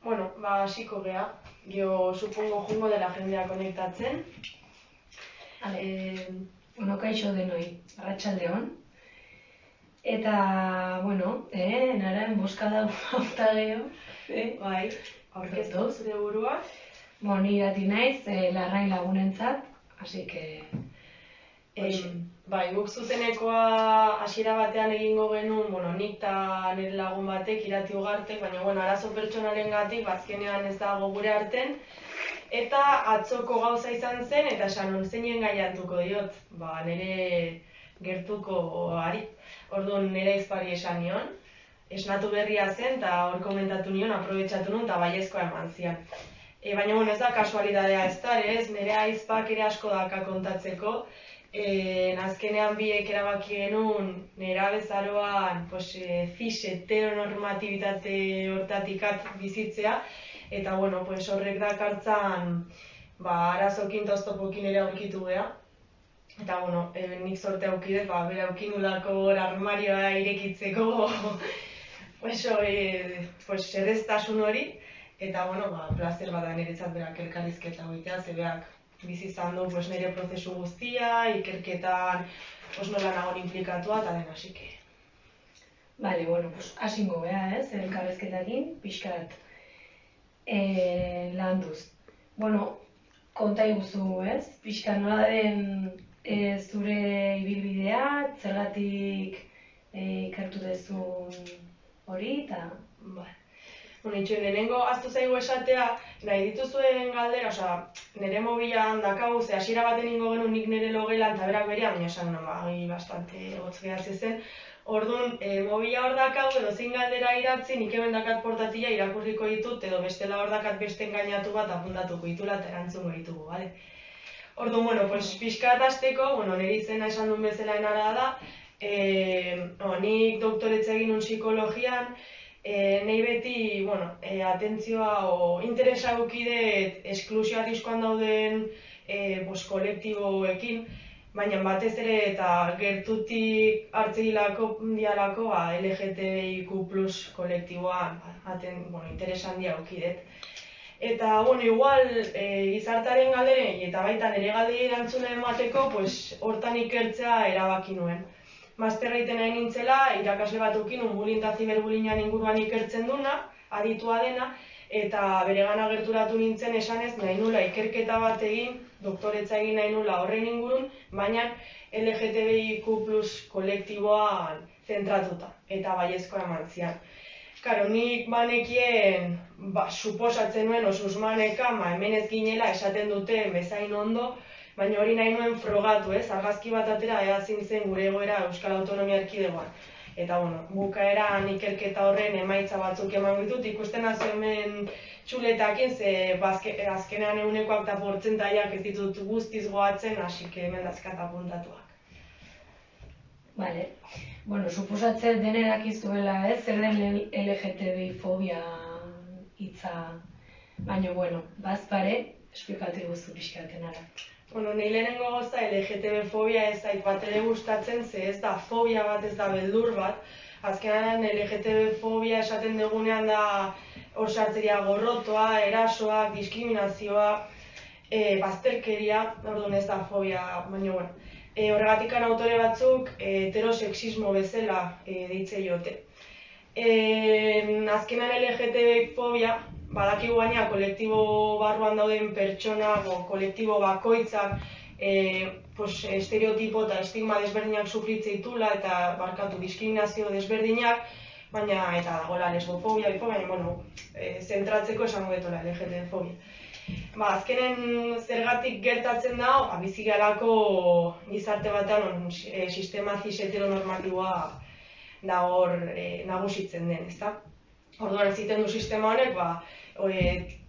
Bueno, hasiko gea. Gio, supongo, jungo dela jendea konektatzen. Kaixo denoi, arratsaldeon. Eta, naren boskada hauta geho. Bai, aurkeztu zure burua. Ni irati naiz, Larrain lagunentzat, así que... Bai, guk zuzenekoa hasiera batean egingo genuen, nik eta nire lagun batek, Irati Ugartek, baina arazo pertsonalengatik azkenean ez dago gure arten. Eta atzoko gauza izan zen, eta esan zeinen gaiatuko diot, nire gertuko ari. Orduan nire aizpari esan nion, esnatu berria zen, eta hor komentatu nion, aprobetxatu nuen, eta baiezkoa eman zian. Baina ez da kasualidadea ez da, nire aizpak ere asko daka kontatzeko. Azkenean biek erabaki genuen nerabezaroan cis heteronormatibitate hortatik bizitzea, eta horrek dakartzan arazokin eta oztopokin ere aurkitu geha. Eta nik sorte aukidet, bere aukinulako armarioa irekitzeko erreztasun hori, eta plazer bat da niretzat berak elkarrizketa hoitea, zebeak bizi izan du nire prozesu guztia, ikerketan nola nagon implikatua eta den hasike. Bale, hasingo beha, elkarrizketakin, pixkat landuz. Konta iguzu, pixkat nola den zure ibilbidea, zergatik ikertu dezun hori, eta... Itxoin, lehenengo aztu zaigu esatea, nahi dituzuen galdera, nire mobilan dakagu, hasiera baten ingo genuen nik nire logelan eta berak berean, baina esan bastante egotz gehatze zen. Orduan, mobila hor dakagu edo zein galdera idatzi, nik hemen dakat portatila irakurriko ditut, edo bestela hor dakat beste engainatu bat apuntatuko ditula eta erantzungo ditugu, bale? Orduan, pixkat azteko, nire izena esan duen bezala enara da, nik doktoretza egin nun psikologian, nahi beti, atentzioa o interesa gukidet esklusio arriskoan dauden kolektiboekin, baina batez ere eta gertutik hartzegilako dialako LGTBIQ+ kolektiboan interesa handia gukidet. Eta, igual, gizartaren galderei eta baita nire galderi erantzuna emateko, hortan ikertzea erabaki nuen. Masterra egiten nahi nintzela, irakasle bat ukin, bullying eta ziberbullyingan inguruan ikertzen duna, aditua dena, eta bere gana gerturatu nintzen esanez, nahi nula ikerketa bat egin, doktoretza egin nahi nula horren ingurun, baina LGTBIQ+ kolektiboan zentratuta, eta baiezkoa eman zian. Karo, nik banekien, suposatzen nuen, osusmaneka, hemen ez ginela esaten dute bezain ondo, baina hori nahi nuen frogatu, argazki bat atera ea zintzen gure egoera Euskal Autonomia Erkidegoan. Eta, bukaeran ikerketa horren emaitza batzuk eman ditut, ikusten hazu hemen txuletakin, ze azkenean egunekoak eta portzentaiak ez ditut guztiz goatzen, hasik hemen dazkat apuntatuak. Bale, suposatzen denerak izuela, zer den LGTBI-fobia hitza, baina, bazpare, esplikatu guzu pixkaten ara. Nahi lehenengo gauza LGTB-fobia ez zait bat ere gustatzen, ze ez da fobia bat, ez da beldur bat. Azkenan LGTB-fobia esaten dugunean da hor sartzeria gorrotoa, erasoak, diskriminazioa, bazterkeria, orduan ez da fobia, baina horregatikan autore batzuk heterosexismo bezala deitze jote. Azkenan LGTB-fobia, badakigu baina kolektibo barruan dauden pertsona, kolektibo bakoitzak estereotipo eta estigma desberdinak sufritze ditula eta barkatu diskriminazio desberdinak, baina eta dagoela lesbofobia, baina zentratzeko esango detola LGTB-fobia. Azkenen zergatik gertatzen da, bizigalako gizarte batean sistema cis heteronormatiboa da hor nagusitzen den, ezta? Orduan ez egiten du sistema honek,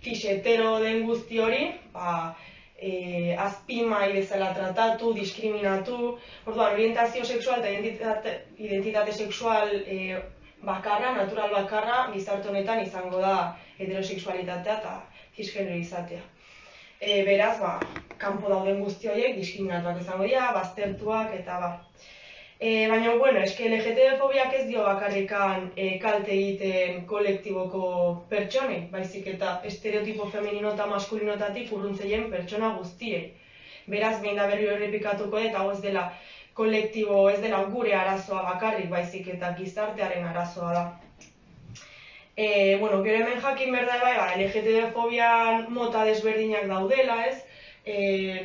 cis hetero den guzti hori, azpimai bezala tratatu, diskriminatu. Orduan, orientazio sexual eta identitate sexual bakarra, natural bakarra, gizarte honetan izango da heterosexualitatea eta cisgenero izatea. Beraz, kanpo dauden guzti horiek diskriminatuak izango dira, baztertuak eta Baina, bueno, eske LGTB-fobiak ez dio bakarrikan kalte egiten kolektiboko pertsonei, baizik eta estereotipo femenino eta maskulinotatik urruntzeien pertsona guztiei. Beraz, behin da berriro errepikatuko dut, hau ez dela kolektibo, ez dela gure arazoa bakarrik, baizik eta gizartearen arazoa da. Bueno, gero hemen jakin behar da bai, LGTB-fobian mota desberdinak daudela, ez?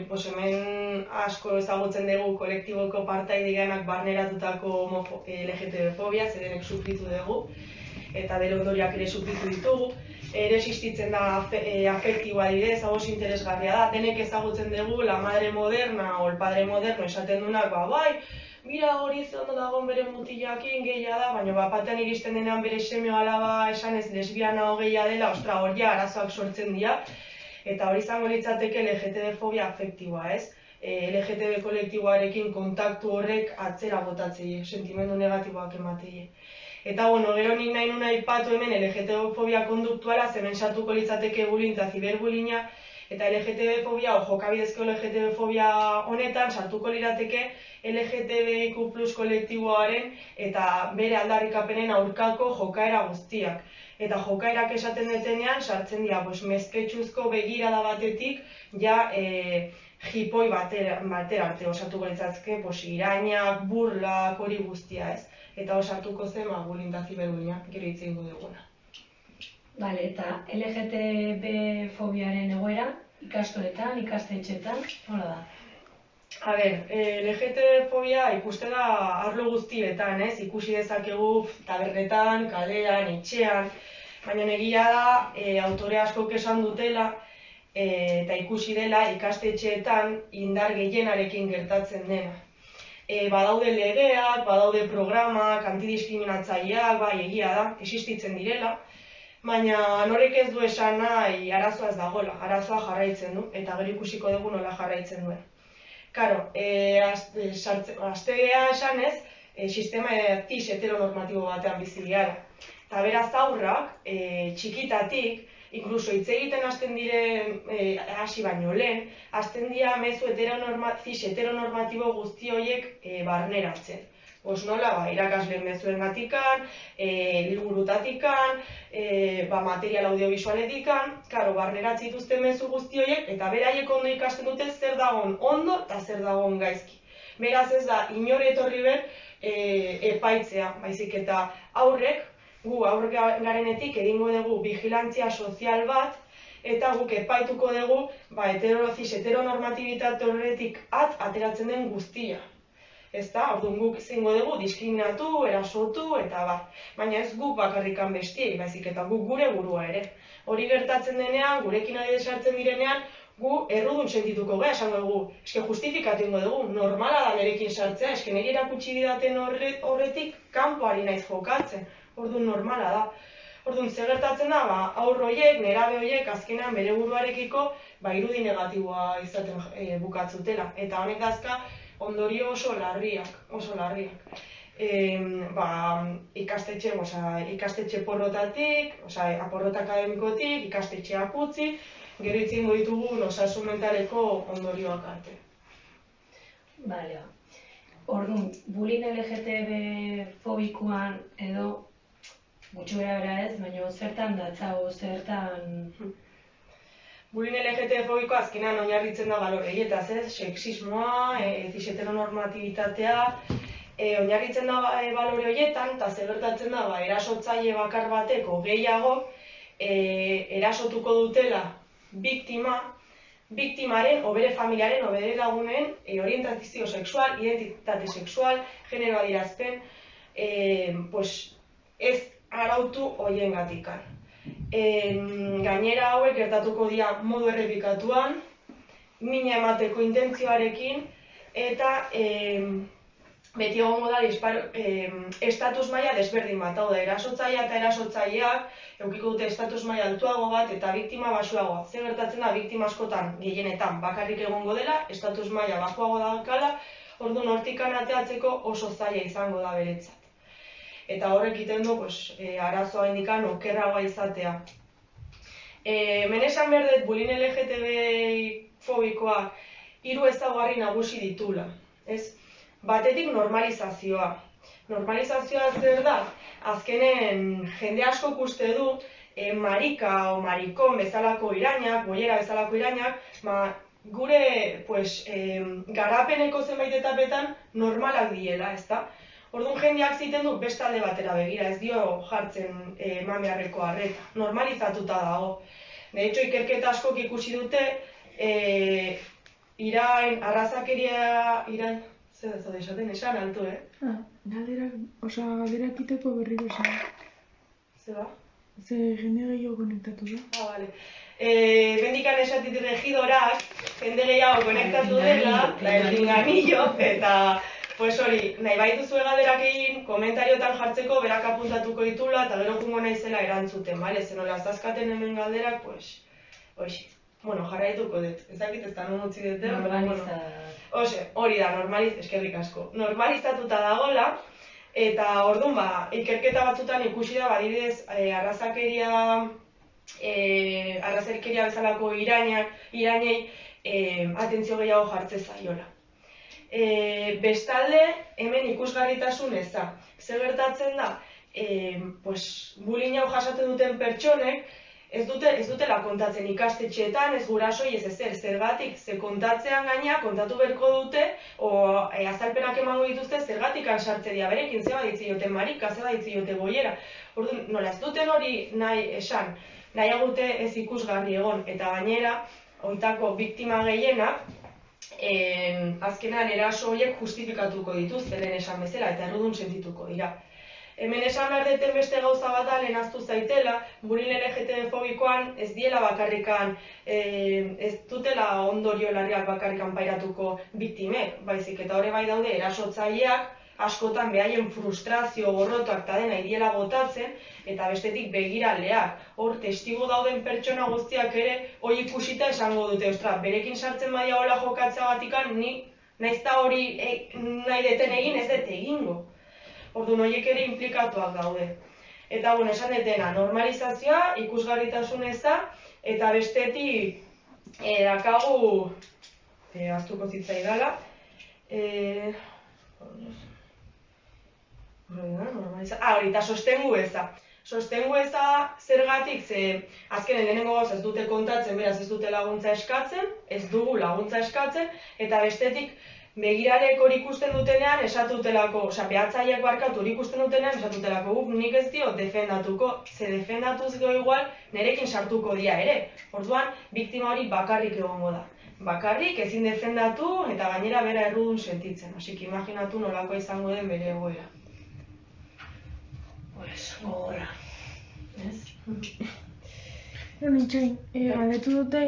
Pues hemen asko ezagutzen dugu kolektiboko partaide direnak barneratutako LGTB-fobia, zerenek sufritu dugu, eta bere ondoriak ere sufritu ditugu. Ere existitzen da afektiboa adibidez, hau oso interesgarria da, denek ezagutzen dugu la madre moderna o el padre moderno esaten duenak, bai, mira hori ze ondo dagoen bere mutilakin gehia da, baina bapatean iristen denean bere seme alaba esanez lesbiana hogeia dela, ostra, hor ja arazoak sortzen dira. Eta hori izango litzateke LGTB-fobia afektiboa, ez? LGTB kolektiboarekin kontaktu horrek atzera botatzei, sentimendu negatiboak ematei. Eta, bueno, gero nik nahi nuna aipatu hemen LGTB-fobia konduktuala, zemen sartuko litzateke bullying eta ziberbullyinga, eta LGTB-fobia, o jokabidezko LGTB-fobia honetan sartuko lirateke LGTBIQ+ kolektiboaren eta bere aldarrikapenen aurkako jokaera guztiak. Eta jokaerak esaten detenean, sartzen dira, mezketsuzko begirada batetik, ja jipoi batera arte osatuko litzateke, irainak, burlak, hori guztia ez. Eta osartuko zen, bullying eta ziberbullyinga, gero hitz egingo duguna. Bale, eta LGTB-fobiaren egoera, ikastoletan, ikastetxetan, nola da? A ber, LGTB-fobia ikusten da arlo guztietan, ez? Ikusi dezakegu tabernetan, kalean, etxean, baina egia da, autore askok esan dutela, eta ikusi dela ikastetxeetan indar gehienarekin gertatzen dena. Badaude legeak, badaude programak, antidiskriminatzaileak, bai, egia da, existitzen direla, baina norek ez du esan nahi arazoa ez dagoela, arazoa jarraitzen du, eta gero ikusiko dugu nola jarraitzen duen. Karo, astegea esanez, sistema cis heteronormatibo batean bizi gara. Eta beraz aurrak, txikitatik, inkluso hitz egiten hasten diren hasi baino lehen, hasten dira mezu cis heteronormatibo guzti horiek barneratzen. Nola, irakasleen mezuengatikan, liburutatikan, material audiovisualetikan, karo, barneratzi dituzten mezu guzti horiek, eta beraiek ondo ikasten dute zer dagoen ondo eta zer dagoen gaizki. Beraz ez da, inore etorri ber epaitzea, baizik eta aurrek, gu aurrek garenetik egingo dugu vigilantzia sozial bat, eta guk epaituko dugu cis heteronormatibitate horretik ateratzen den guztia. Ezta, orduan guk zingo dugu diskriminatu, erasotu eta bar. Baina ez guk bakarrikan bestiei, baizik eta guk gure burua ere. Hori gertatzen denean, gurekin adibidez sartzen direnean, gu errudun sentituko gara, esango dugu, eske justifikatu ingo dugu, normala da nerekin sartzea, eske niri erakutsi didaten horretik kanpoari naiz jokatzen, orduan normala da. Orduan, ze gertatzen da, aur horiek, nerabe horiek, azkenean bere buruarekiko, irudi negatiboa izaten bukatzutela. Eta honek dazka, ondorio oso larriak. Ikastetxe porrotatik, porrota akademikotik, ikastetxeak utzi, gero itzingo ditugu osasun mentaleko ondorioak arte. Bale, orduan, bullying LGTB-fobikoan edo, gutxo bera ez, baina zertan datzago, zertan... Bullying LGTB-fobikoa azkenean oinarritzen da baloreietaz, ez? Sexismoa, cis heteronormatibitatea, oinarritzen da balore horietan, eta zer gertatzen da, erasotzaile bakar bateko gehiago erasotuko dutela biktimaren, o bere familiaren, o bere lagunen orientazio sexual, identitate sexual, genero adierazpen, ez arautu horien gatikan. Gainera hauek gertatuko dira modu errepikatuan, mina emateko intentzioarekin, eta beti egongo da estatus maila desberdin bat, hau da, erasotzailea eta erasotzaileak edukiko dute estatus maila altuago bat eta biktima baxuagoa. Zer gertatzen da, biktima askotan, gehienetan, bakarrik egongo dela, estatus maila baxuago daukala, orduan hortikan ateatzeko oso zaila izango da beretzat. Eta horrek egiten du, arazoa indikan okerragoa izatea. Hemen esan behar dut, bullying LGTB-fobikoak 3 ezaugarri nagusi ditula. Batetik normalizazioa. Normalizazioa zer da? Azkenen jende asko uste du marika o marikon bezalako irainak, boiera bezalako irainak, gure garapeneko zenbait etapetan normalak diela, ezta? Orduan jendeak ziten du beste alde batera begira, ez dio jartzen eman beharreko arreta. Normalizatuta dago. De hecho, ikerketa askok ikusi dute arrazakeria, zer da esaten, esan altu, Galderak iteko berriro esan. Zer ba? Ze jende gehiago konektatu da. Bale. Bendikan esatit regidorak, jende gehiago konektatu dela, el pinganillo, eta pues hori, nahi baituzue galderak egin, komentariotan jartzeko berak apuntatuko ditula, eta gero jungo naizela erantzuten, bale? Zenola azazkaten hemen galderak, pues, hoxe. Bueno, jarraituko dut, ez dakit ez da non utzi dut, hori da, eskerrik asko. Normalizatuta dagola, eta orduan, ikerketa batzutan ikusi da, adibidez, arrazakeria bezalako irainei atentzio gehiago jartzen zaiola. Bestalde, hemen ikusgarritasun eza. Zer gertatzen da, bullying hau jasaten duten pertsonek, ez dutela kontatzen ikastetxeetan, ez gurasoi, ez ezer, zergatik, ze kontatzean gaina, kontatu beharko dute, azalpenak emango dituzte, zergatik sartze dira berekin, zeba ditziote marika, zeba ditziote boiera. Orduan, nola ez duten hori nahi esan, nahiagute ez ikusgarri egon, eta gainera, oitako biktima gehienak, azkenan eraso horiek justifikatuko dituzte lehen esan bezala, eta errudun sentituko dira. Hemen esan behar deten beste gauza bat da lehenaztu zaitela, bullying LGTB-fobikoan ez diela bakarrikan, ez dutela ondorio larriak bakarrikan pairatuko biktimek, baizik eta hori bai daude erasotzaileak, askotan behaien frustrazio, gorrotuak eta dena idiela botatzen, eta bestetik begiraleak. Hor, testigo dauden pertsona guztiak ere, hori ikusita esango dute, ostra, berekin sartzen badia hola jokatzea batikan, naizta hori nahi deten egin ez dut egingo. Orduan, horiek ere implikatuak daude. Eta, esan detena, normalizazioa, ikusgarritasun eza, eta bestetik, dakagu, hartuko zitzaidala, hori, eta sostengu eza. Sostengu eza zergatik, ze azkenen lehenengo gauz ez dute kontatzen, beraz ez dute laguntza eskatzen, ez dugu laguntza eskatzen, eta bestetik, begiralek hori ikusten dutenean, esatutelako, behatzaileak barkatu hori ikusten dutenean, esatutelako, nik ez dio defendatuko, ze defendatuz gero igual, nerekin sartuko dira ere. Orduan, biktima hori bakarrik egongo da. Bakarrik, ezin defendatu, eta gainera bera errudun sentitzen. Asik, imaginatu nolako izango den bere egoera. Gogorra. Ez? Nintxoin, galdetu dute,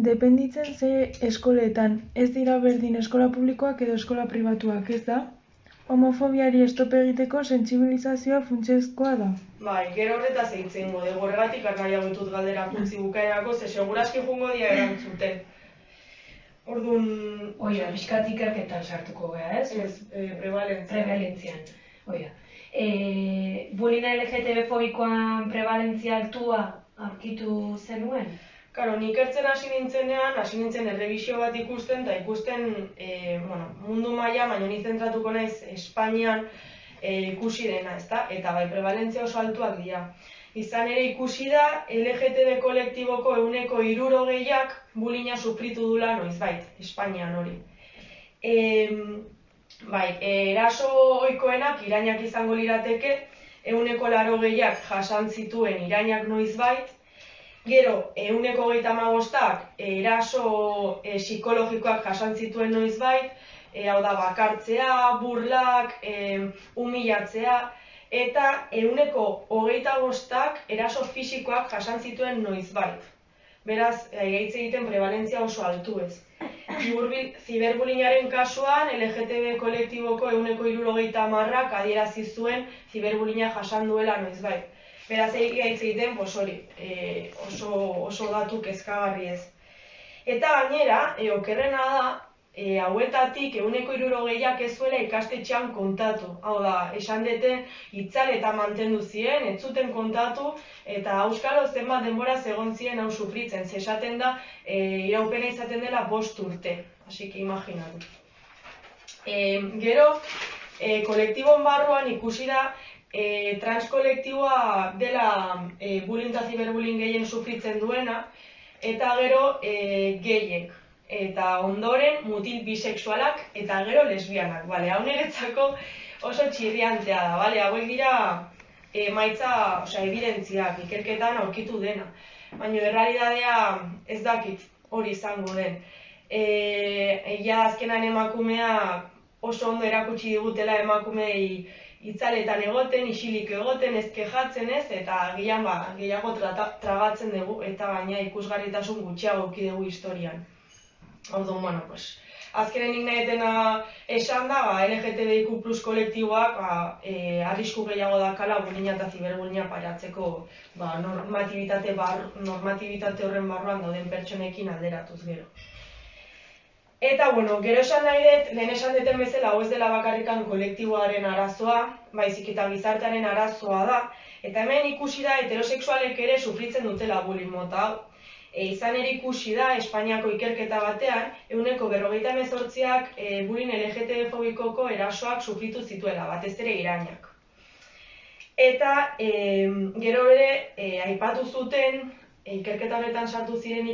dependitzen ze eskoletan, ez dira berdin eskola publikoak edo eskola pribatuak, ez da? Homofobiari estope egiteko sentsibilizazioa funtsezkoa da. Bai, gero horretaz eitzen gode, gorgatik arnaiago ditut galderak utzi bukaerako, ze seguraski jungo dia erantzuten. Orduan... Oia, pixkat ikerketan sartuko gara, ez? Ez, prevalentzian. Prevalentzian, oia. Bullying LGTB-fobikoan prevalentzia altua aurkitu zenuen? Karo, nik ertzen hasi nintzen errebisio bat ikusten, eta ikusten mundu maila, baina ni zentratuko naiz Espainian ikusi dena, ezta? Eta bai, prevalentzia oso altuak dira. Izan ere ikusi da, LGTB kolektiboko 60%ak bullyinga sufritu dula noizbait, Espainian hori. Bai, eraso ohikoenak irainak izango lirateke, 80%ak jasan zituen irainak noizbait, gero, 135ak eraso psikologikoak jasan zituen noizbait, hau da bakartzea, burlak, humilatzea, eta 125ak eraso fisikoak jasan zituen noizbait. Beraz, gaitz egiten prevalentzia oso altu ez. Ziberbullyingaren kasuan, LGTB kolektiboko 170ak adierazi zuen ziberbullyinga jasan duela noizbait. Beraz, gaitz egiten, hori, oso datu kezkagarri ez. Eta gainera, okerrena da, hauetatik 160ak ez zuela ikastetxean kontatu. Hau da, esan deten itzal eta mantendu ziren, ez zuten kontatu, eta auskalo zenbat denbora egon ziren hau sufritzen. Esaten da, iraupena izaten dela 5 urte. Así que imaginatu. Gero, kolektibon barruan ikusi da trans kolektiboa dela bullying eta ziberbullying gehien sufritzen duena, eta gero gehiek, eta ondoren mutil bisexualak eta gero lesbianak. Bale, hau niretzako oso txirriantea da, bale, hauek dira emaitza, evidentziak, ikerketan aurkitu dena. Baina errealitatea ez dakit hori izango den. Egia azkenan emakumea oso ondo erakutsi digutela emakumei itzaletan egoten, isilik egoten, ez kejatzen ez, eta gehiago tragatzen dugu, eta gaina ikusgarritasun gutxiago eduki dugu historian. Orduan, bueno, pues, azkenenik nahitena esan da, LGTBIQ plus kolektiboak arrisku gehiago dakala bullyinga eta ziberbullyinga pairatzeko normatibitate horren barruan dauden pertsonekin alderatuz gero. Eta, bueno, gero esan nahi dut, lehen esan duten bezala, hau ez dela bakarrikan kolektiboaren arazoa, baizik eta gizartearen arazoa da, eta hemen ikusi da heterosexualek ere sufritzen dutela bullying mota hau. Izan ere ikusi da, Espainiako ikerketa batean, 98ak bullying LGTB-fobikoko erasoak sufritu zituela, batez ere irainak. Eta gero ere, aipatu zuten, ikerketa horretan sartu ziren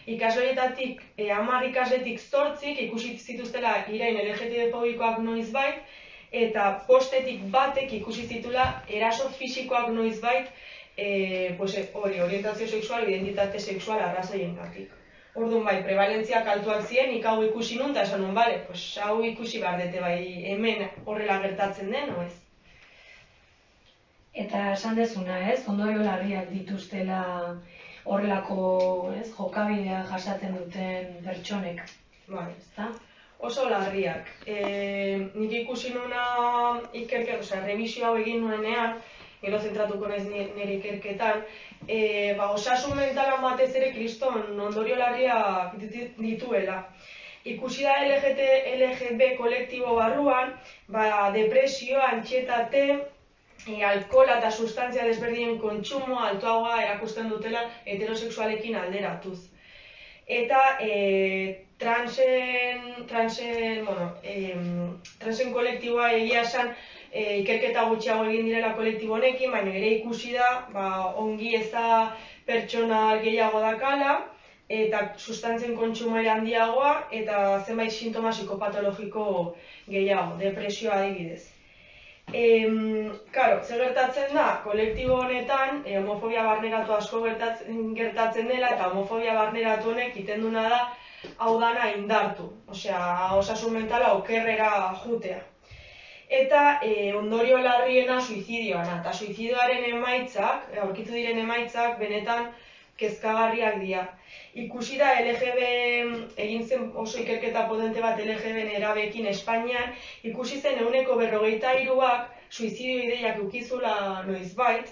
ikasleetatik 10 ikasletik 8 ikusi zituztela irain LGTB-fobikoak noizbait, eta bostetik batek ikusi zituela eraso fisikoak noizbait, orientazio sexual, identitate sexual arrazoiengatik. Orduan bai, prevalentziak altuak ziren, hau ikusi nun, eta esan nun, bale, hau ikusi behar dute bai, hemen horrela gertatzen den, o ez? Eta esan dezuna, ez? Ondorio larriak dituztela horrelako jokabidea jasaten duten pertsonek. Bai, ezta? Oso larriak. Nik ikusi nuna revisio hau egin nuenean, gero zentratuko naiz nire ikerketan, osasun mentalan batez ere kriston ondorio larriak dituela. Ikusi da LGB kolektibo barruan, depresio, antsietate, alkohola eta sustantzia desberdinen kontsumo altuagoa erakusten dutela heterosexualekin alderatuz. Eta transen kolektiboa egia esan ikerketa gutxiago egin direla kolektibo honekin, baina ere ikusi da ongi eza pertsona gehiago dakala, eta sustantzien kontsumo ere handiagoa, eta zenbait sintoma psikopatologiko gehiago, depresioa adibidez. Zer gertatzen da, kolektibo honetan homofobia barneratu asko gertatzen dela, eta homofobia barneratu honek iten duna da hau dana indartu, osasun mentala okerrera jutea. Eta ondorio larriena suizidioana, eta suizidioaren emaitzak, aurkitu diren emaitzak, benetan kezkagarriak dira. Ikusi da LGB, egin zen oso ikerketa potente bat LGB erabekin Espainian, ikusi zen 43ak suizidio ideiak ukizula noizbait,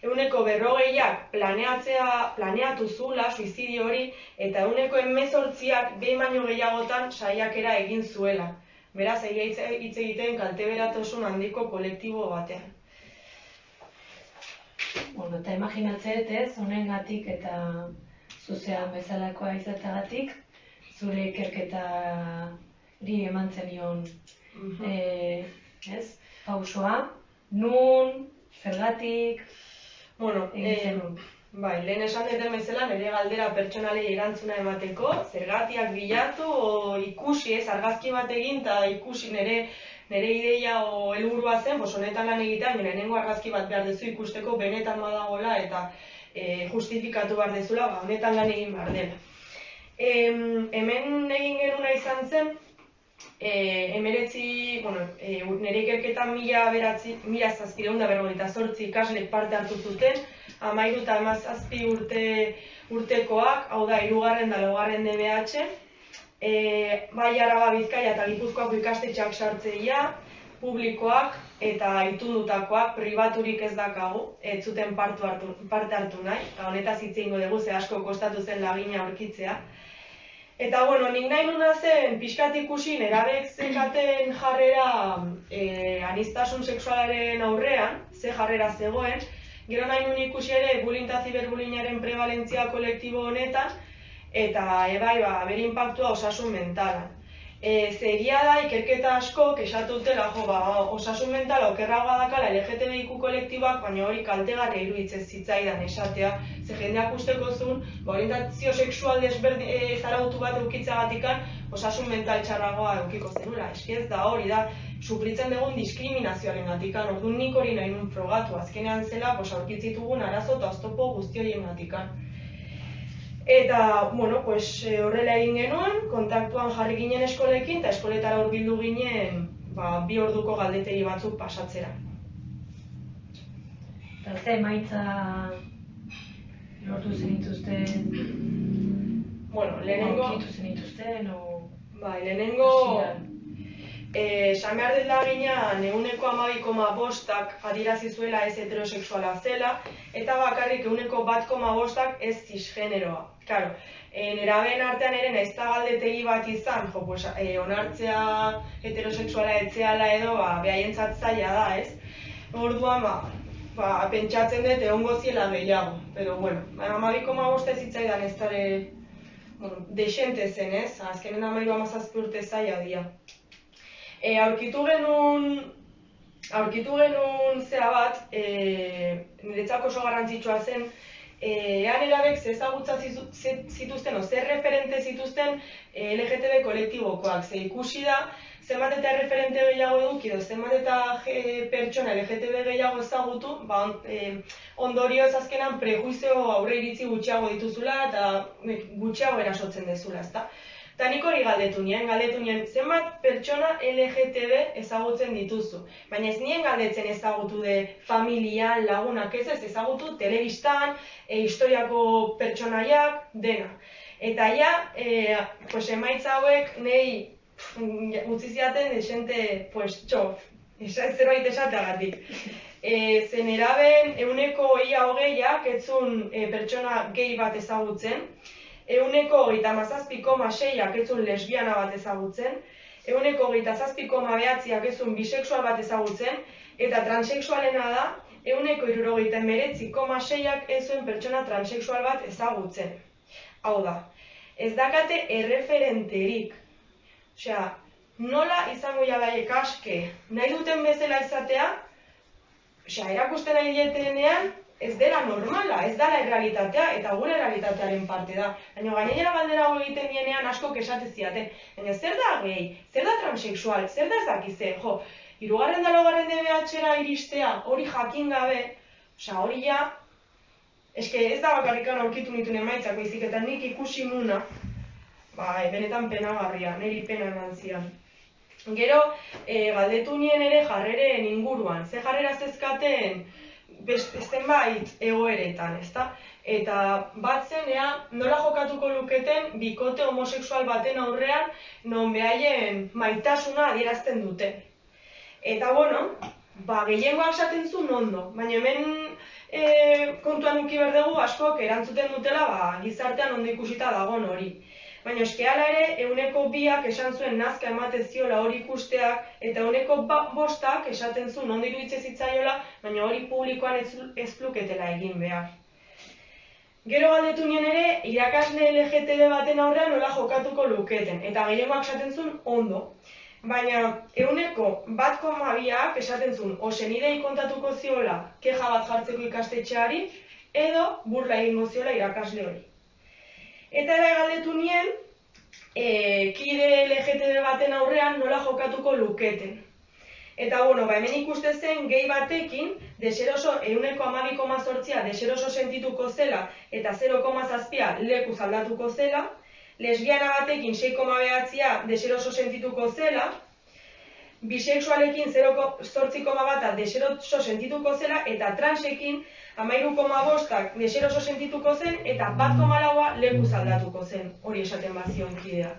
40ak planeatu zula suizidio hori, eta 18ak behin baino gehiagotan saiakera egin zuela. Beraz, egia hitz egiten kalteberatasun handiko kolektibo batean. Bueno, eta imaginatzet ez, honengatik eta zuzean bezalakoa izateagatik, zure ikerketari eman zenion pausoa, nun, zergatik, egin zenun. Bai, lehen esan duten bezala, nire galdera pertsonalei erantzuna emateko, zergatiak bilatu, ikusi, argazki bat egin, eta ikusi nire ideia o helburua zen, honetan lan egitea, lehenengo argazki bat behar dezu ikusteko benetan badagoela, eta justifikatu behar dezula, honetan lan egin behar dela. Hemen egin genuna izan zen, nire ikerketan 1758 ikaslek parte hartu zuten, 13 eta 17 urtekoak, hau da, 3. eta 4. DBH, bai Araba, Bizkaia eta Gipuzkoako ikastetxeak sartzeia, publikoak eta itundutakoak, pribaturik ez dakagu, ez zuten parte hartu nahi, eta honetaz hitz egingo dugu, ze asko kostatu zen lagina aurkitzea. Eta, nik nahi nuna zen, pixkat ikusi, nerabeek zekaten jarrera aniztasun sexualaren aurrean, ze jarrera zegoen, gero nahi nuen ikusi ere bullying eta ziberbullyingaren prevalentzia kolektibo honetan, eta bere inpaktua osasun mentalan. Egia da, ikerketa asko esatu dutela, osasun mentala okerragoa dakala LGTBIQ kolektiboak, baina hori kaltegarria iruditzen zitzaidan esatea. Ze jendeak usteko zuen, orientazio sexual zarautu bat eukitzagatikan, osasun mental txarragoa eukiko zenula. Eski ez da hori da, sufritzen dugun diskriminazioaren gatikan, orduan nik hori nahi nun frogatu. Azkenean zela, aurkitzitugun arazo eta oztopo guzti horien gatikan. Eta, horrela egin genuen, kontaktuan jarri ginen eskolekin, eta eskoletara hurbildu ginen 2 orduko galdetegi batzuk pasatzera. Eta ze emaitza lortu zenituzten? Lehenengo... Aurkitu zenituzten, lehenengo... Esan behar dut laginan, 12,5ak adierazi zuela ez heterosexuala zela, eta bakarrik 1,5ak ez cisgeneroa. Claro, nerabeen artean ere naizta galdetegi bat izan, onartzea heterosexuala etzeala edo, behaientzat zaila da, ez? Orduan, pentsatzen dut egongo ziela gehiago, pero 12,5 ez zitzaidan ez dara desente zen, ez? Azkenen 17 urte zaila dira. Aurkitu genuen zea bat, niretzako oso garrantzitsua zen, ean erabek ezagutza zituzten, zer referente zituzten LGTB kolektibokoak. Ze ikusi da, zenbat eta referente gehiago eduki edo zenbat eta pertsona LGTB gehiago ezagutu, ondorioz azkenan prejuizio aurre iritzi gutxiago dituzula eta gutxiago erasotzen dezula, ezta? Eta nik hori galdetu nien, zenbat pertsona LGTB ezagutzen dituzu. Baina ez nien galdetzen ezagutu de familia, lagunak ez ezagutu, telebistan, historiako pertsonaiak, dena. Eta emaitza hauek nahi utzi ziaten desente, zerbait esateagatik. Zen eraben 20-ak etzun pertsona gehi bat ezagutzen, 17,6ak etzun lesbiana bat ezagutzen, 17,9ak etzun bisexual bat ezagutzen, eta transexualena da, 69,6ak etzun pertsona transexual bat ezagutzen. Hau da, ez dakate erreferenterik. Osea, nola izango jadaiek aske nahi duten bezala izatea, erakusten nahi dietenean, ez dela normala, ez dela errealitatea, eta gure errealitatearen parte da. Baina gainera galdera hau egiten dienean asko kesate ziaten. Baina zer da gehi, zer da transexual, zer da ez dakize, 3. da 4. DBH-era iristea, hori jakin gabe, hori ja, eske ez da bakarrikan aurkitu nituen emaitzak, baizik eta nik ikusi nuna, benetan penagarria, niri pena eman zian. Gero, galdetu nien ere jarreren inguruan, ze jarrera zezkaten, zenbait egoeretan, ezta? Eta bat zenea, nola jokatuko luketen bikote homosexual baten aurrean non behaien maitasuna adierazten dute. Eta gehiengoak esaten zuen ondo, baina hemen kontuan uki berdegu askok erantzuten dutela gizartean ondo ikusita dagoen hori. Baina eskeala ere, 2ak esan zuen nazka ematen ziola hori ikusteak, eta 5ak esaten zuen ondo iruditzen zitzaiola, baina hori publikoan ez luketela egin behar. Gero galdetu nien ere, irakasle LGTB baten aurrean nola jokatuko luketen, eta gehiagoak esaten zuen ondo. Baina 1,2ak esaten zuen, senidei kontatuko ziola keja bat jartzeko ikastetxeari, edo burla egingo ziola irakasle hori. Eta ere galdetu nien, kide LGTB baten aurrean nola jokatuko luketen. Eta hemen ikuste zen gehi batekin, deseroso 1,2,8 deseroso sentituko zela eta 0,7 lekuz aldatuko zela, lesbiana batekin 6,9 deseroso sentituko zela, bisexualekin 0,8 deseroso sentituko zela, eta transekin 13,5ak deseroso sentituko zen, eta 1,4 lekuz aldatuko zen, hori esaten bazion kideak.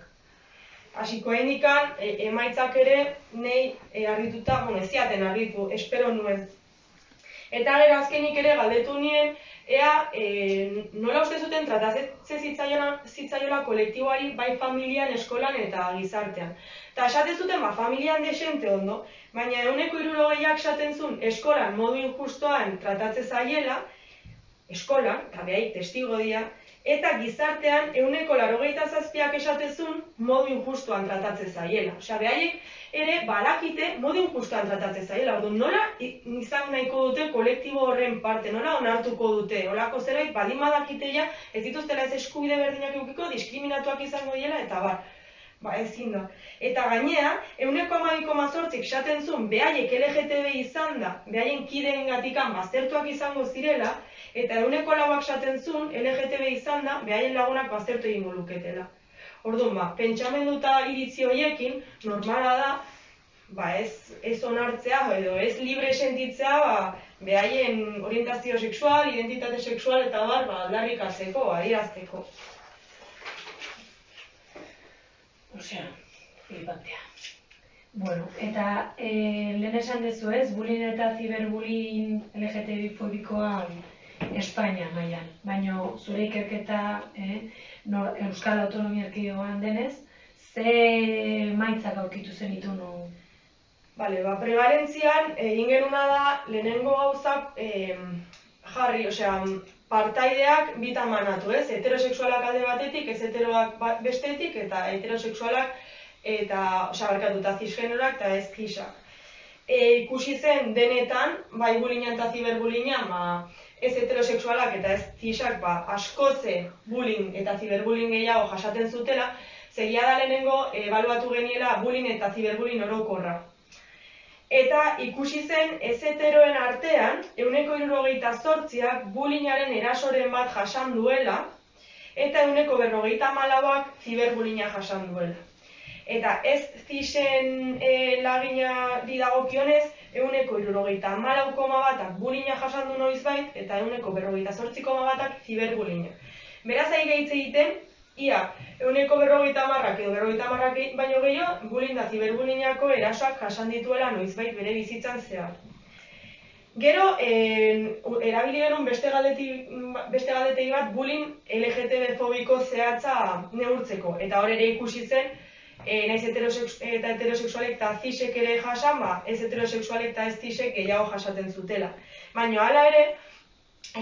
Hasiko indikan, emaitzak ere nahi harrituta, ez ziaten harritu, espero nuen. Eta gero azkenik ere galdetu nien, nola uste zuten tratatzen zitzaiola kolektiboari bai familian, eskolan eta gizartean. Eta esaten zuten, familian desente ondo, baina 160ak esaten zuen eskolan modu injustoan tratatzen zaiela, eskolan, eta behaik testigo dira, eta gizartean 87%ak esatezun modu injustuan tratatzen zaiela. Osea, behaiek ere balakite modu injustuan tratatzen zaiela. Orduan, nola izan nahiko dute kolektibo horren parte, nola onartuko dute, holako zerbait baldin badakite ja, ez dituztela ez eskubide berdinak edukiko, diskriminatuak izango diela, eta bar. Ezin da. Eta gainea, 12,8 esaten zuen, behaiek LGTB izan da, behaien kideen gatikan baztertuak izango zirela, eta 4 esaten zuen, LGTB izan da, behaien lagunak baztertu egingo luketela. Orduan, pentsamendu eta iritzi horiekin, normala da, ez onartzea, edo ez libre sentitzea, behaien orientazio sexual, identitate sexual, eta bar, aldarrikatzeko, adierazteko. Osea, flipantea. Bueno, eta lehen esan dezu ez, bullying eta ziberbullying LGTB-fobikoa Espainian mailan. Baina zure ikerketa Euskal Autonomia Erkidegoan denez, ze maitzak aurkitu zenitun? Prevalentzian egin genuna da lehenengo gauzak jarri, osea, partaideak bitan banatu, ez? Heterosexualak alde batetik, ez heteroak bestetik, eta heterosexualak eta, osea, barkatuta cisgenorak eta ez cisak. Ikusi zen denetan, bai bullyinga eta ziberbullyinga, ez heterosexualak eta ez cisak, askoze bullying eta ziberbullying gehiago jasaten zutela, zegia da lehenengo ebaluatu geniela bullying eta ziberbullying orokorra. Eta ikusi zen ez heteroen artean, 68%ak bullyingaren erasoren bat jasan duela, eta 54%ak ziberbullyinga jasan duela. Eta ez cisen laginari dagokionez, 74,4%ak bullyinga jasan du noizbait, eta 58,8%ak ziberbullyinga. Beraz ari gehitze egiten, ia, 50%ak edo 50%ak baino gehiago, bullying da ziberbullyingako erasoak jasan dituela noizbait bere bizitzan zehar. Gero, erabili genuen beste galdetegi bat bullying LGTB-fobiko zehatza neurtzeko. Eta hor ere ikusi zen, naiz heterosexualek eta cisek ere jasan, ez heterosexualek eta ez cisek gehiago jasaten zutela. Baina hala ere,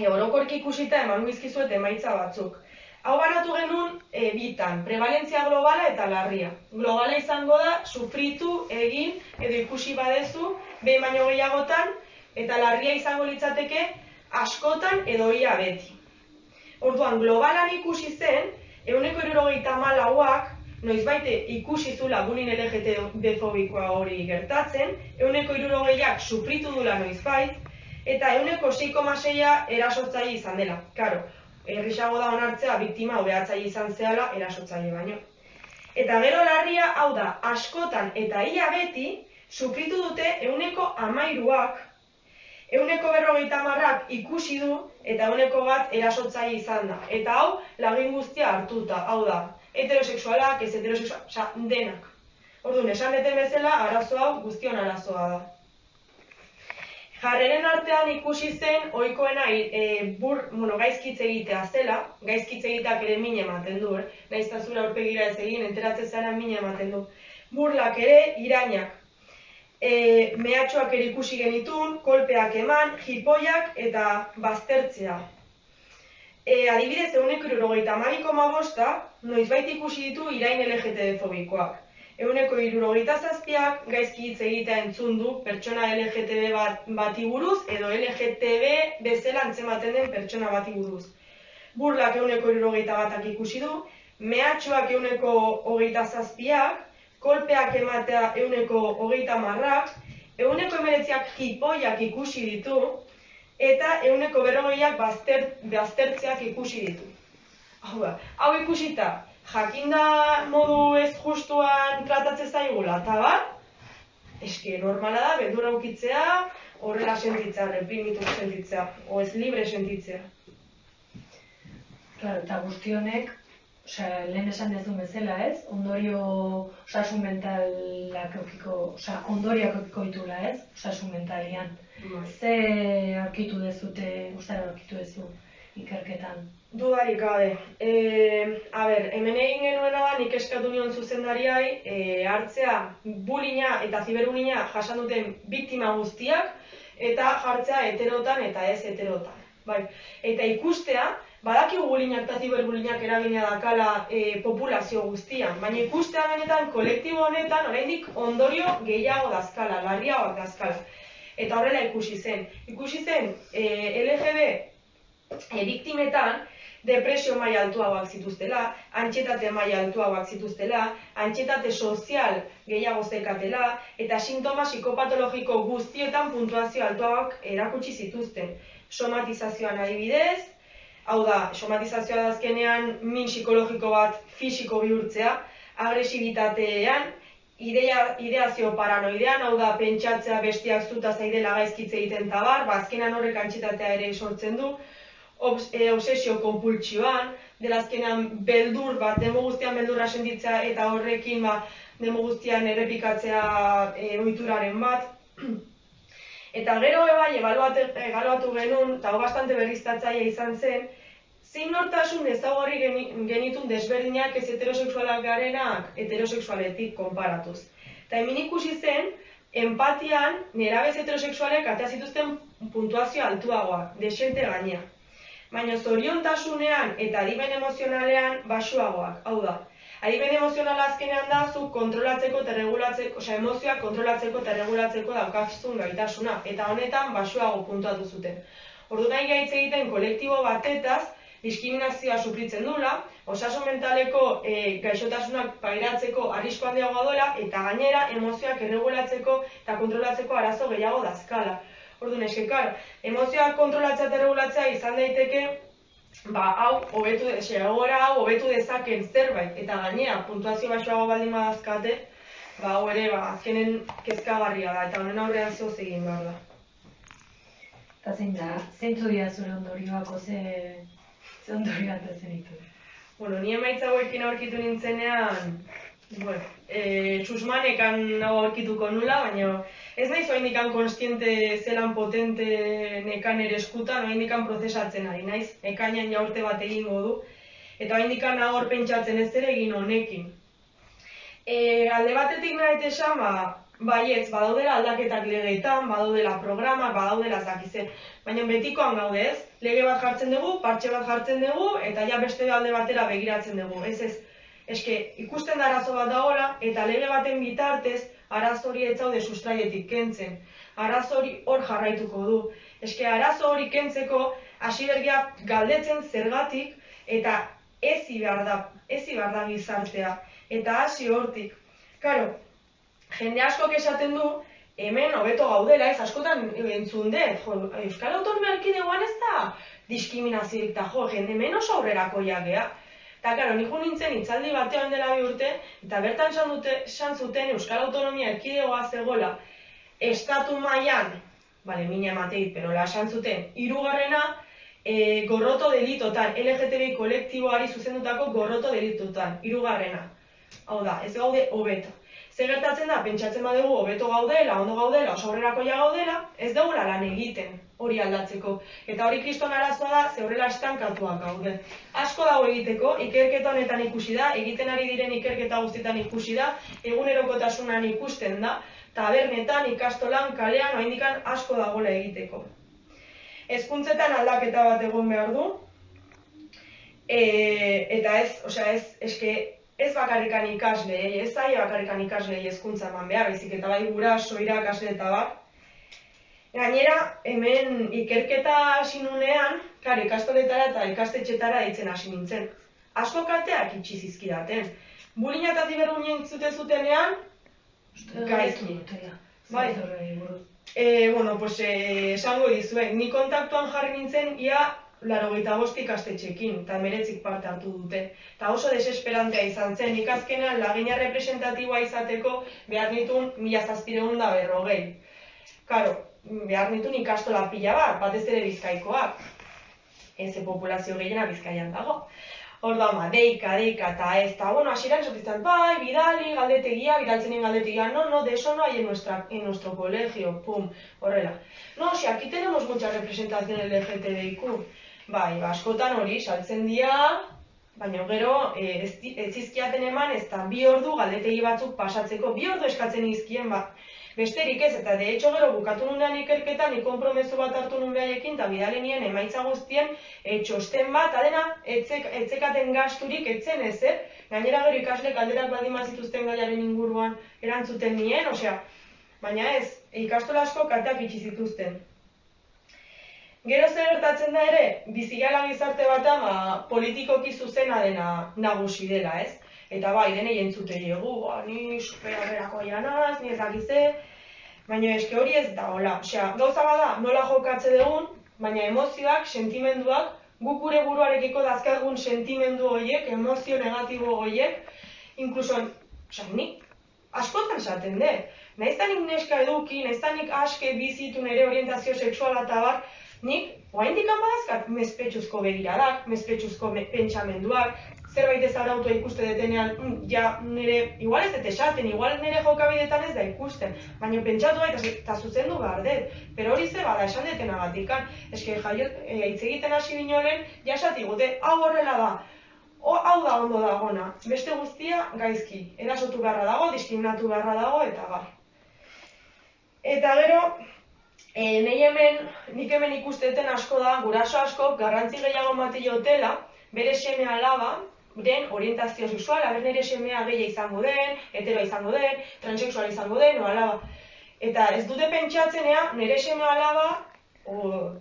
orokorki ikusita eman bizkizuet emaitza batzuk. Hau banatu genuen bitan, prevalentzia globala eta larria. Globala izango da, sufritu, egin, edo ikusi badezu, behin baino gehiagotan, eta larria izango litzateke askotan edo ia beti. Orduan, globalan ikusi zen, 74%ak, noizbaite ikusi zula bullying LGTB-fobikoa hori gertatzen, 70%ak sufritu dula noizbait, eta 6,6%a erasotzaile izan dela. Karo, errixago da onartzea biktima behatzaile izan zehala erasotzaile baino. Eta gero larria, hau da, askotan eta ia beti, sufritu dute 13%ak, 50%ak ikusi du, eta 1% erasotzaile izan da. Eta hau, lagin guztia hartuta, hau da, heterosexualak, ez heterosexualak, denak. Orduan, esan deten bezala, arazo hau guztion arazoa da. Jarreren artean ikusi zen, ohikoena gaizkitze egitea zela, gaizkitze egiteak ere min ematen du, nahiz eta zure aurpegira ez egin, enteratzen zara min ematen du. Burlak ere, irainak, mehatxoak ere ikusi genitun, kolpeak eman, jipoiak eta baztertzea. Adibidez, 72,5%, noizbait ikusi ditu irain LGTB-fobikoak. 77%ak gaizki hitz egitea entzun du pertsona LGTB bati buruz edo LGTB bezala antzematen den pertsona bati buruz. Burlak 71%ak ikusi du, mehatxoak 27%ak, kolpeak ematea 30%ak, 19%ak jipoiak ikusi ditu, eta 40%ak baztertzeak ikusi ditu. Hau ikusita, jakinda modu ez justuan tratatzen zaigula, eta bat, eske normala da, beldurra ukitzea, horrela sentitzea, reprimitu sentitzea, o ez libre sentitzea. Claro, eta guzti honek, lehen esan dezun bezala, ez? Ondorio osasun mentalak ondoriak eukiko ditula, ez? Osasun mentalian. Ze aurkitu dezute, guztara aurkitu dezu ikerketan? Dudarik gabe. Hemen egin genuena da, nik eskatu nion zuzendariai hartzea bullyinga eta ziberbullyinga jasan duten biktima guztiak eta jartzea heterotan eta ez heterotan. Bai, eta ikustea, badakigu bulinak eta ziberbulinak eragina dakala populazio guztian, baina ikustea benetan kolektibo honetan oraindik ondorio gehiago dazkala, larriagoak dazkala. Eta horrela ikusi zen. Ikusi zen LGB biktimetan depresio maila altuagoak zituztela, antsietate maila altuagoak zituztela, antsietate sozial gehiago zekatela, eta sintoma psikopatologiko guztietan puntuazio altuagoak erakutsi zituzten. Somatizazioan adibidez, hau da, somatizazioa da azkenean min psikologiko bat fisiko bihurtzea, agresibitatean, ideazio paranoidean, hau da, pentsatzea bestiak zuta zaidela gaizkitze egiten tabar, azkenean horrek antsietatea ere sortzen du, obsesio konpultsioan, dela azkenean beldur bat, demo guztian beldurra sentitzea eta horrekin demo guztian errepikatzea ohituraren bat. Eta gero bai, ebaluatu genuen, eta bastante berriztatzailea izan zen, zein nortasun ezaugarri genitun desberdinak ez heterosexualak garenak heterosexualetik konparatuz. Eta hemen ikusi zen, empatian nerabez heterosexualek atea zituzten puntuazio altuagoa, desente gainea. Baina zoriontasunean eta adimen emozionalean baxuagoak, hau da. Adimen emozionala azkenean da, zuk kontrolatzeko eta regulatzeko, emozioak kontrolatzeko eta regulatzeko daukazun gaitasuna, eta honetan baxuago puntuatu zuten. Ordu nahi gaitz egiten kolektibo batetaz, diskriminazioa sufritzen dula, osasun mentaleko gaixotasunak pairatzeko arrisko handiagoa dola, eta gainera emozioak erregulatzeko eta kontrolatzeko arazo gehiago dazkala. Orduan, eske, klar, emozioak kontrolatzea eta regulatzea izan daiteke, hau hobetu dezaken zerbait, eta gainera, puntuazio baxuago baldin badazkate, hau ere, azkenen kezkagarria da, eta honen aurrean zehoz egin behar da. Eta zein da, zeintzu dira zure ondorioako, ze ondorio atatzen ditu? Bueno, ni emaitza hauekin aurkitu nintzenean, txusmanekan aurkituko nula, baina ez naiz oraindikan konstiente zelan potente nekan ere eskutan, oraindikan prozesatzen ari naiz, ekainan ja urte bat egingo du, eta oraindikan hor pentsatzen ez ere egin honekin. Alde batetik nahi esan, baietz, badaudela aldaketak legeetan, badaudela programak, badaudela ez dakize, baina betikoan gaude ez, lege bat jartzen dugu, partxe bat jartzen dugu, eta ja beste alde batera begiratzen dugu, ez. Eske, ikusten da arazo bat dagoela, eta lege baten bitartez, arazo hori ez zaude sustraietik kentzen. Arazo hori hor jarraituko du. Eske, arazo hori kentzeko, hasi bergia galdetzen zergatik, eta ezi behar da gizartea. Eta hasi hortik. Karo, jende askok esaten du, hemen hobeto gaudela, ez askotan entzun dut. Euskal Autonomia Erkidegoan ez da diskriminaziorik eta jende hemen oso aurrerakoiak gea. Eta, karo, nik nintzen hitzaldi batean dela 2 urte, eta bertan esan zuten Euskal Autonomia Erkidegoa zegoela estatu mailan, mina emateit, pero esan zuten, 3. gorroto delitotan, LGTBI kolektiboari zuzendutako gorroto delitotan, 3. Hau da, ez gaude hobeto. Zer gertatzen da, pentsatzen badugu hobeto gaudela, ondo gaudela, oso aurrerakoia gaudela, ez dugula lan egiten hori aldatzeko. Eta hori kriston arazoa da, ze horrela estankatuak gaude. Asko dago egiteko, ikerketa honetan ikusi da, egiten ari diren ikerketa guztietan ikusi da, egunerokotasunan ikusten da, tabernetan, ikastolan, kalean, oraindikan asko dagoela egiteko. Hezkuntzetan aldaketa bat egon behar du, eta ez bakarrikan ikaslei, ez zaila bakarrikan ikaslei hezkuntza eman behar, baizik eta bai guraso, irakasle eta bat. Gainera, hemen ikerketa hasi nunean, ikastoletara eta ikastetxetara deitzen hasi nintzen. Asko kateak itxi zizkidaten. Bullyinga eta ziberbullying zutenean, gaizki. Bai. Esango dizuet, ni kontaktuan jarri nintzen ia 85 ikastetxekin, eta 19 parte hartu dute. Eta oso desesperantea izan zen, ikazkenean lagina representatiboa izateko behar nituen 1740. Karo, behar nituen ikastola pila bat, batez ere Bizkaikoak. Ez populazio gehiena Bizkaian dago. Orduan, deika, eta ez, eta hasieran esaten bai, bidali, bidaltzenen galdetegia, no, de eso no hay en nuestro colegio, pum, horrela. No, si aquí tenemos mucha representación LGTBIQ. Bai, askotan hori, saltzen dira, baina gero ez zizkiaten eman, ez da 2 ordu galdetegi batzuk pasatzeko, 2 ordu eskatzen izkien, Besterik ez, eta de hecho gero bukatu nunean ikerketa, ni konpromezu bat hartu nun behaiekin, eta bidali nien emaitza guztien txosten bat, adena, etzekaten gasturik etzen ezer, gainera gero ikasle galderak baldin bazituzten gaiaren inguruan erantzuten nien, osea, baina ez, ikastola asko kateak itxi zituzten. Gero zer gertatzen da ere, bizigala gizarte bata politikoki zuzena dena nagusi dela, ez? Eta bai, denei entzutei egu, ni superaberako janaz, ni ez dakize, baina eske hori ez da, hola. Osea, gauza bada, nola jokatze dugun, baina emozioak, sentimenduak, guk gure buruarekiko dazkagun sentimendu horiek, emozio negatibo horiek, inkluso, osea, nik askotan esaten dut. Naiztanik neska eduki, naiztanik aske bizitu nire orientazio sexuala eta bar, nik oraindik badazkat mespretxuzko begiradak, mespretxuzko pentsamenduak, zerbait ez arautua ikuste detenean, ja nire, igual ez dut esaten, igual nire jokabidetan ez da ikusten, baina pentsatu eta zuzendu behar dut, pero hori ze bada esan detenagatikan, eske hitz egiten hasi binolen, ja esati gute, hau horrela da, hau da ondo dagona, beste guztia gaizki, erasotu beharra dago, diskriminatu beharra dago, eta bar. Eta gero, nik hemen ikusteten asko da, guraso asko garrantzi gehiago mati jotela, bere seme alaba, den orientazio sexuala, nire semea gehia izango den, hetero izango den, transexual izango den, o alaba. Eta ez dute pentsatzenea, nire seme alaba,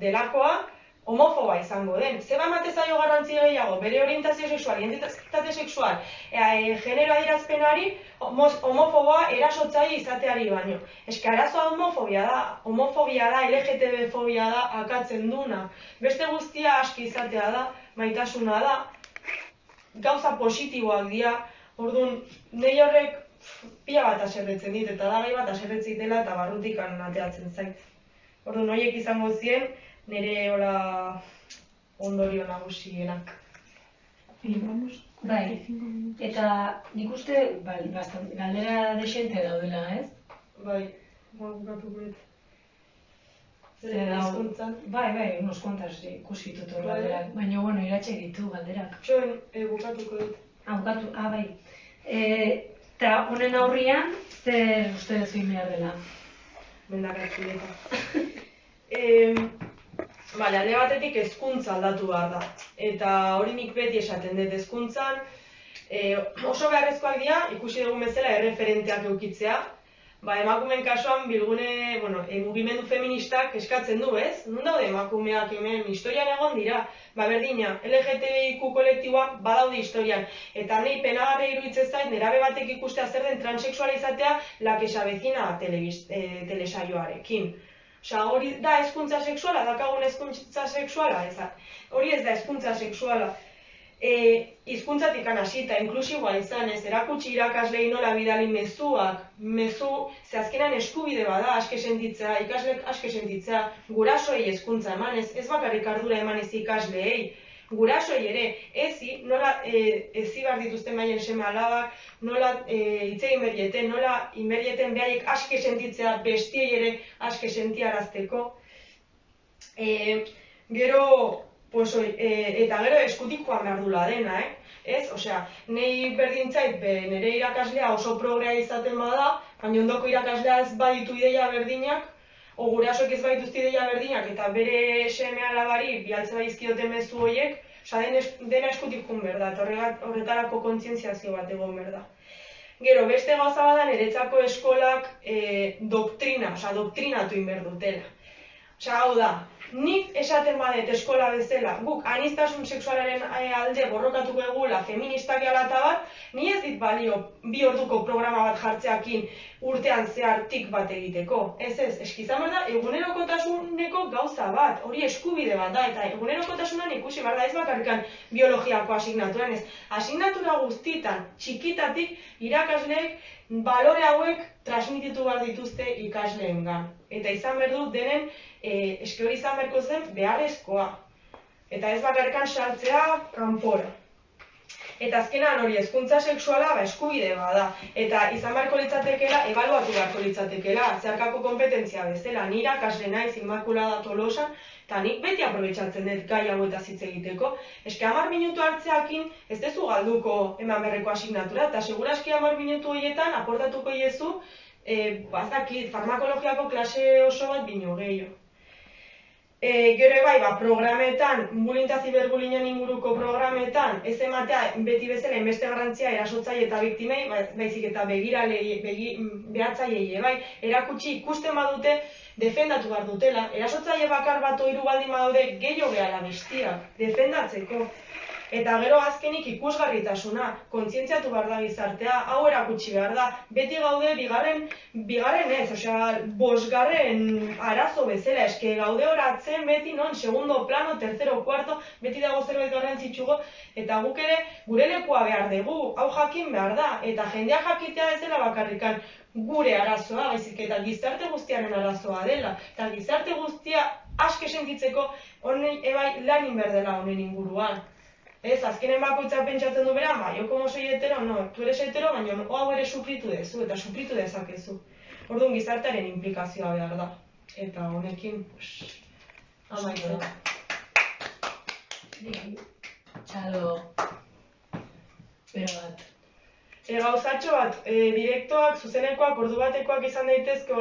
delakoa, homofoba izango den. Zeba emate zaio garrantzi gehiago, bere orientazio sexual, identitate sexual, genero adierazpenari, homofoboa erasotzaile izateari baino. Eske arazoa homofobia da, LGTB-fobia da, akatzen duna. Beste guztia aski izatea da, maitasuna da, gauza positiboak dira, orduan, nahi horrek pila bat aserretzen dit, eta da gai bat aserretzen dela eta barrutik ateatzen zait. Orduan, horiek izango ziren, nire hola ondorio nagusienak. Bai, eta nik uste, galdera desente daudela, ez? Bai, bukatu guret. Bai, unos kuantas ikusi ditut hor galderak, baina, bueno, iratxe ditu galderak. Txoen, bukatuko dut. Bukatu, bai. Eta honen aurrian, zer uste duzu behar dela? Mendakatzuleta. Alde batetik hezkuntza aldatu behar da. Eta hori nik beti esaten dut hezkuntzan, oso beharrezkoak dira, ikusi dugun bezala erreferenteak eukitzea. Emakumeen kasuan bilgune, mugimendu feministak eskatzen du, ez? Non daude emakumeak hemen historian egon dira? Berdina, LGTBIQ kolektiboak badaude historian. Eta nahi penagarri iruditzen zait, nerabe batek ikustea zer den transexuala izatea la que se avecina telesaioarekin. Osea, hori da hezkuntza sexuala, dakagun hezkuntza sexuala, hori ez da hezkuntza sexuala. Hizkuntzatik hasita, inklusiboa izan ez, erakutsi irakaslei nola bidali mezuak, ze azkenan eskubide bada aske sentitzea, ikaslek aske sentitzea, gurasoei hezkuntza emanez, ez bakarrik ardura emanez ikasleei, gurasoei ere, nola ezi behar dituzten baien seme alabak, nola hitz egin berrieten, nola inberrieten behaiek aske sentitzea, bestiei ere aske sentiarazteko. Eta gero eskutik joan behar dula dena, ez? Osea, nahi berdintzait nire irakaslea oso progrea izaten bada, baina ondoko irakaslea ez baditu ideia berdinak, o gurasoek ez badituzte ideia berdinak, eta bere seme alabari bialtze badizkioten mezu horiek, dena eskutik joan behar da, eta horretarako kontzientziazio bat egon behar da. Gero, beste gauza bada niretzako eskolak doktrinatu inber dutela. Osea, hau da, nik esaten badet eskola bezala, guk aniztasun sexualaren alde borrokatuko egula, feministak ala eta bat, ni ez dit balio 2 orduko programa bat jartzeakin urtean zehar tik bat egiteko. Eskizan behar da, egunerokotasuneko gauza bat, hori eskubide bat da, eta egunerokotasunan ikusi behar da ez bakarrikan biologiako asignaturan ez. Asignatura guztietan, txikitatik, irakasleek balore hauek transmititu behar dituzte ikasleengan. Eta izan behar du denen, eske hori izan beharko zen beharrezkoa. Eta ez bakarrikan sartzea kanpora. Eta azkenan hori hezkuntza sexuala eskubide bada. Eta izan beharko litzatekeela, ebaluatu beharko litzatekeela, zeharkako kompetentzia bezala. Ni irakasle naiz Inmaculada Tolosan, eta nik beti aprobetxatzen dut gai hauetaz hitz egiteko. Eske 10 minutu hartzeakin ez dezu galduko eman berreko asignatura, eta seguraski 10 minutu horietan aportatuko iezu bazakit, farmakologiako klase oso bat bino gehiago. Gero bai, programetan, bullying eta ziberbullyingen inguruko programetan, ez ematea beti bezala inbeste garrantzia erasotzaile eta biktimei, baizik eta behatzailei bai, erakutsi ikusten badute, defendatu behar dutela. Erasotzaile bakar bat hiru baldin badaude gehiago gehala bestiak, defendatzeko. Eta gero azkenik ikusgarritasuna, kontzientziatu behar da gizartea, hau erakutsi behar da. Beti gaude bigarren ez, bosgarren arazo bezala, eske gaude horatzen beti non, segundo plano, tercero, cuarto, beti dago zerbait garrantzitsuko, eta guk ere gure lekua behar dugu, hau jakin behar da, eta jendea jakitea ez dela bakarrikan gure arazoa, baizik eta gizarte guztiaren arazoa dela, eta gizarte guztia aske sentitzeko ebai lanin behar dela honen inguruan. Ez, azkenen bakoitzak pentsatzen du bera, jo como soy hetero, no, tu eres hetero, baina hau ere sufritu dezu, eta sufritu dezakezu. Orduan gizartearen implikazioa behar da. Eta honekin, amaitu. Txalo, bero bat. Gauzatxo bat, direktoak, zuzenekoak, ordu batekoak izan daitezke,